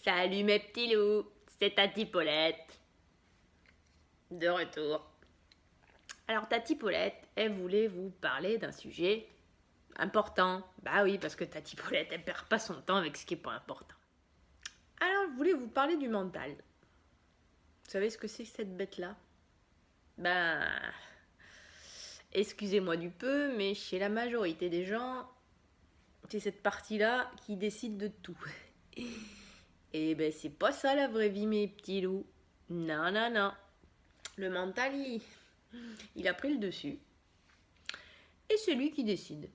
Salut mes petits loups, c'est Tati Paulette. De retour. Alors Tati Paulette, elle voulait vous parler d'un sujet important. Bah oui, parce que Tati Paulette, elle perd pas son temps avec ce qui est pas important. Alors je voulais vous parler du mental. Vous savez ce que c'est que cette bête-là? Ben, excusez-moi du peu, mais chez la majorité des gens, c'est cette partie-là qui décide de tout. Et ben c'est pas ça la vraie vie mes petits loups. Non, non, non. Le mental, il a pris le dessus. Et c'est lui qui décide.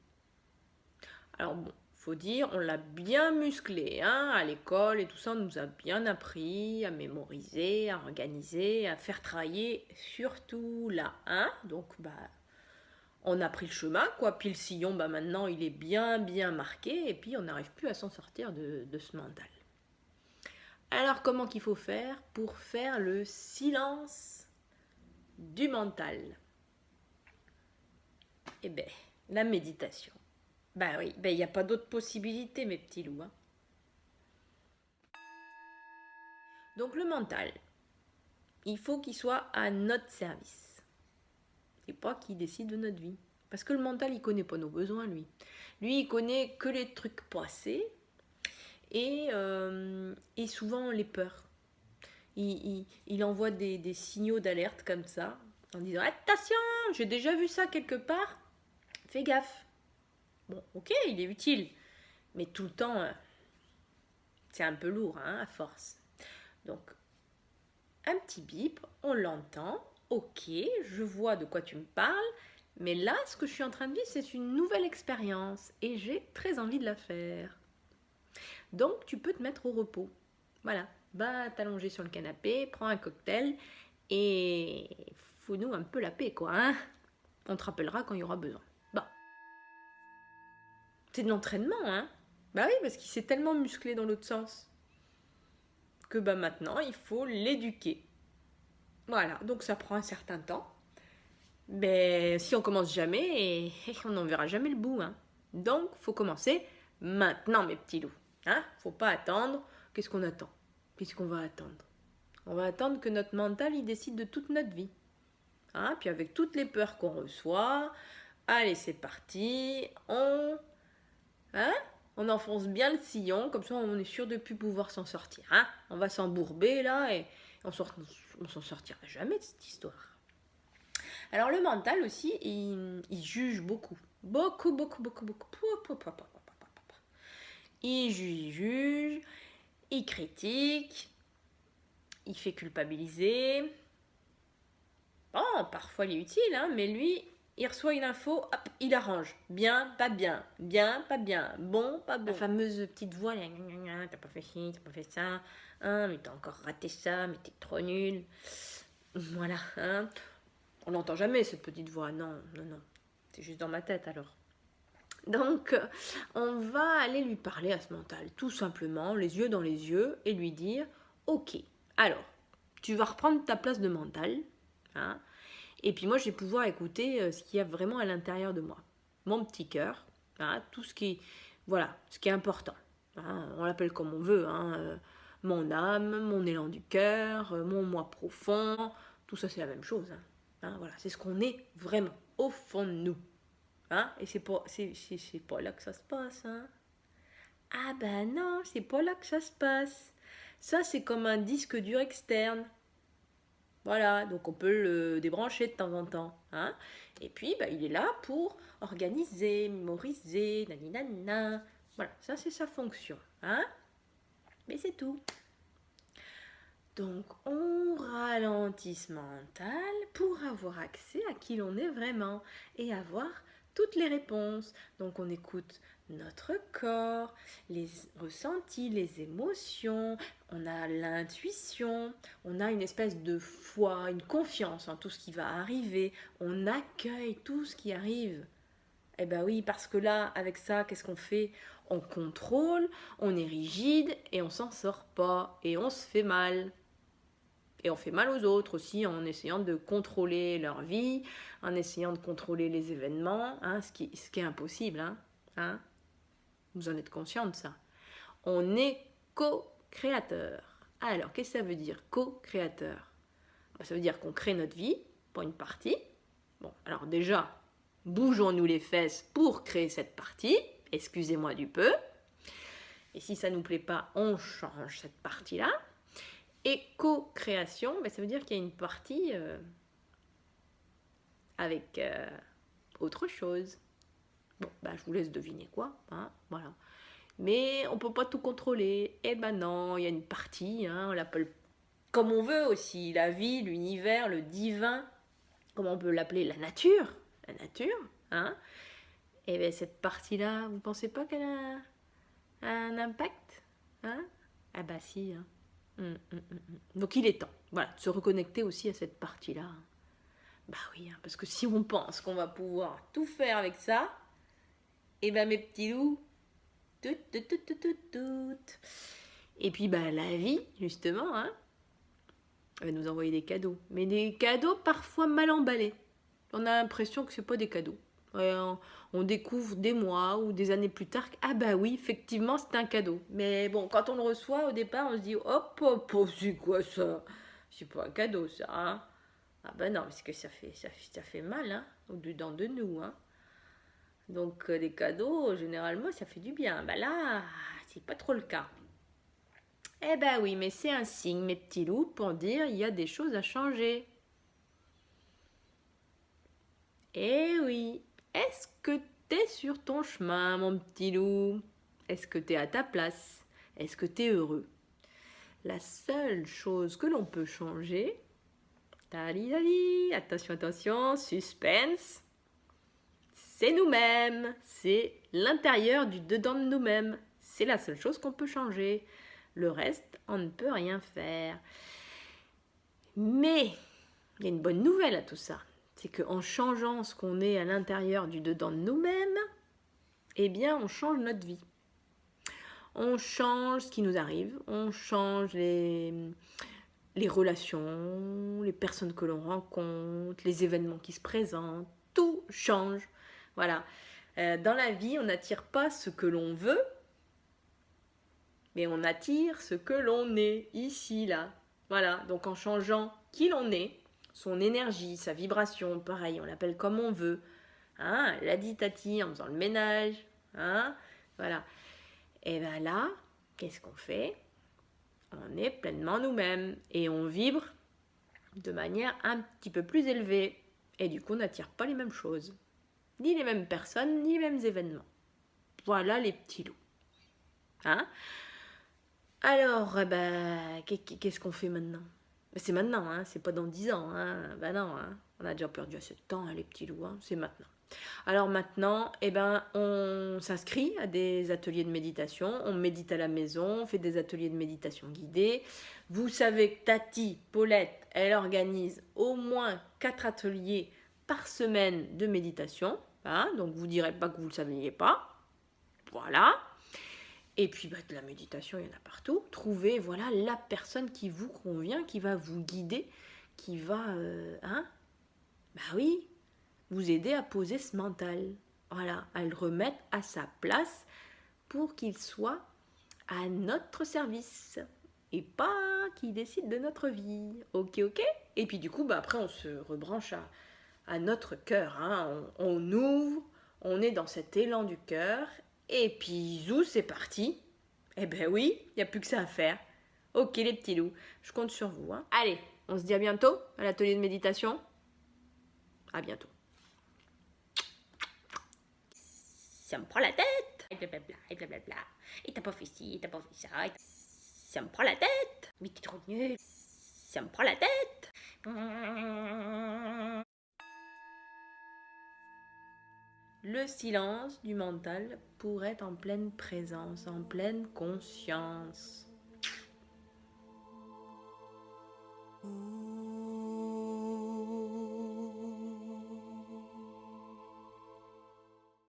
Alors bon, faut dire, on l'a bien musclé, hein, à l'école et tout ça, on nous a bien appris à mémoriser, à organiser, à faire travailler, surtout là, hein. Donc bah, on a pris le chemin, quoi. Puis le sillon, bah maintenant, il est bien marqué, et puis on n'arrive plus à s'en sortir de ce mental. Alors comment qu'il faut faire pour faire le silence du mental? Eh bien, la méditation. Ben oui, ben il n'y a pas d'autre possibilité, mes petits loups. Hein. Donc le mental, il faut qu'il soit à notre service. C'est pas qu'il décide de notre vie. Parce que le mental, il connaît pas nos besoins, lui. Lui, il connaît que les trucs passés et souvent les peurs. Il envoie des signaux d'alerte comme ça, en disant « Attention, j'ai déjà vu ça quelque part, fais gaffe ». Bon, ok, il est utile, mais tout le temps, c'est un peu lourd, hein, à force. Donc, un petit bip, on l'entend, ok, je vois de quoi tu me parles, mais là, ce que je suis en train de vivre, c'est une nouvelle expérience et j'ai très envie de la faire. Donc, tu peux te mettre au repos. Voilà, va t'allonger sur le canapé, prends un cocktail et fous-nous un peu la paix, quoi. Hein, on te rappellera quand il y aura besoin. Bon. C'est de l'entraînement, hein. Bah oui, parce qu'il s'est tellement musclé dans l'autre sens que bah maintenant, il faut l'éduquer. Voilà, donc ça prend un certain temps. Mais si on commence jamais, on n'en verra jamais le bout. Hein. Donc, faut commencer maintenant, mes petits loups. Hein, faut pas attendre. Qu'est-ce qu'on attend? Qu'est-ce qu'on va attendre? On va attendre que notre mental, il décide de toute notre vie. Hein, puis avec toutes les peurs qu'on reçoit, allez, c'est parti. On enfonce bien le sillon, comme ça on est sûr de ne plus pouvoir s'en sortir. Hein, on va s'embourber là et on s'en sortira jamais de cette histoire. Alors le mental aussi, il juge beaucoup. Beaucoup. Il juge, il critique, il fait culpabiliser. Bon, parfois il est utile, hein, mais lui, il reçoit une info, hop, il arrange. Bien, pas bien. Bien, pas bien. Bon, pas bon. La fameuse petite voix, t'as pas fait ci, t'as pas fait ça. Hein, mais t'as encore raté ça, mais t'es trop nul. Voilà, hein. On n'entend jamais cette petite voix, non. C'est juste dans ma tête alors. Donc, on va aller lui parler à ce mental, tout simplement, les yeux dans les yeux, et lui dire « Ok, alors, tu vas reprendre ta place de mental, hein, et puis moi, je vais pouvoir écouter ce qu'il y a vraiment à l'intérieur de moi. Mon petit cœur, hein, tout ce qui, voilà, ce qui est important. Hein, on l'appelle comme on veut, hein, mon âme, mon élan du cœur, mon moi profond, tout ça c'est la même chose. Hein. Hein, voilà, c'est ce qu'on est vraiment, au fond de nous. Hein, et c'est pas là que ça se passe. Hein. Ah ben non, c'est pas là que ça se passe. Ça, c'est comme un disque dur externe. Voilà, donc on peut le débrancher de temps en temps. Hein. Et puis, bah, il est là pour organiser, mémoriser, naninana. Voilà, ça c'est sa fonction. Hein. Mais c'est tout. Donc, on ralentit ce mental pour avoir accès à qui l'on est vraiment et avoir toutes les réponses. Donc, on écoute notre corps, les ressentis, les émotions, on a l'intuition, on a une espèce de foi, une confiance en tout ce qui va arriver, on accueille tout ce qui arrive. Eh ben oui, parce que là, avec ça, qu'est-ce qu'on fait? On contrôle, on est rigide et on s'en sort pas et on se fait mal. Et on fait mal aux autres aussi en essayant de contrôler leur vie, en essayant de contrôler les événements, hein, ce qui est impossible. Hein. Vous en êtes conscient de ça. On est co-créateur. Alors, qu'est-ce que ça veut dire, co-créateur? Ça veut dire qu'on crée notre vie pour une partie. Bon, alors déjà, bougeons-nous les fesses pour créer cette partie. Excusez-moi du peu. Et si ça ne nous plaît pas, on change cette partie-là. Et co-création, ça veut dire qu'il y a une partie avec autre chose. Bon, je vous laisse deviner quoi, hein, voilà. Mais on ne peut pas tout contrôler. Eh ben non, il y a une partie, hein, on l'appelle comme on veut aussi, la vie, l'univers, le divin, comment on peut l'appeler, la nature, hein. Et bien cette partie-là, vous ne pensez pas qu'elle a un impact, hein? Ah bah si, hein. Donc il est temps, voilà, de se reconnecter aussi à cette partie-là. Bah oui, hein, parce que si on pense qu'on va pouvoir tout faire avec ça, et ben mes petits loups, tout. Et puis la vie, justement, hein, elle va nous envoyer des cadeaux. Mais des cadeaux parfois mal emballés. On a l'impression que c'est pas des cadeaux. On découvre des mois ou des années plus tard que, ah bah oui, effectivement, c'est un cadeau. Mais bon, quand on le reçoit, au départ, on se dit, hop, c'est quoi ça? C'est pas un cadeau, ça, hein? Ah bah non, parce que ça fait mal, hein, au-dedans de nous, hein. Donc les cadeaux, généralement, ça fait du bien. Là, c'est pas trop le cas. Eh ben oui, mais c'est un signe, mes petits loups, pour dire il y a des choses à changer. Eh oui, est-ce que t'es sur ton chemin, mon petit loup? Est-ce que t'es à ta place? Est-ce que t'es heureux? La seule chose que l'on peut changer, attention, suspense, c'est nous-mêmes, c'est l'intérieur du dedans de nous-mêmes. C'est la seule chose qu'on peut changer. Le reste, on ne peut rien faire. Mais il y a une bonne nouvelle à tout ça. C'est qu'en changeant ce qu'on est à l'intérieur du dedans de nous-mêmes, eh bien, on change notre vie. On change ce qui nous arrive, on change les relations, les personnes que l'on rencontre, les événements qui se présentent, tout change. Voilà. Dans la vie, on n'attire pas ce que l'on veut, mais on attire ce que l'on est, ici, là. Voilà, donc en changeant qui l'on est, son énergie, sa vibration, pareil, on l'appelle comme on veut. Hein, la dit Tati en faisant le ménage. Hein, voilà. Et bien là, qu'est-ce qu'on fait? On est pleinement nous-mêmes et on vibre de manière un petit peu plus élevée. Et du coup, on n'attire pas les mêmes choses. Ni les mêmes personnes, ni les mêmes événements. Voilà les petits loups. Hein? Alors, qu'est-ce qu'on fait maintenant? C'est maintenant, hein, c'est pas dans 10 ans. Hein. Non, hein, on a déjà perdu assez de temps, hein, les petits loups, hein, c'est maintenant. Alors maintenant, on s'inscrit à des ateliers de méditation, on médite à la maison, on fait des ateliers de méditation guidée. Vous savez que Tati, Paulette, elle organise au moins 4 ateliers par semaine de méditation. Hein, donc vous ne direz pas que vous ne le saviez pas. Voilà. Et puis de la méditation, il y en a partout. Trouvez la personne qui vous convient, qui va vous guider, qui va vous aider à poser ce mental. Voilà, à le remettre à sa place pour qu'il soit à notre service et pas qu'il décide de notre vie. Ok. Et puis du coup, après, on se rebranche à notre cœur. Hein. On ouvre, on est dans cet élan du cœur. Et puis, zou, c'est parti. Eh ben oui, il n'y a plus que ça à faire. Ok les petits loups, je compte sur vous. Hein. Allez, on se dit à bientôt à l'atelier de méditation. À bientôt. Ça me prend la tête. Et blablabla, et blablabla. Et t'as pas fait ci, et t'as pas fait ça. Ça me prend la tête. Mais t'es trop nul. Ça me prend la tête. Le silence du mental pour être en pleine présence, en pleine conscience.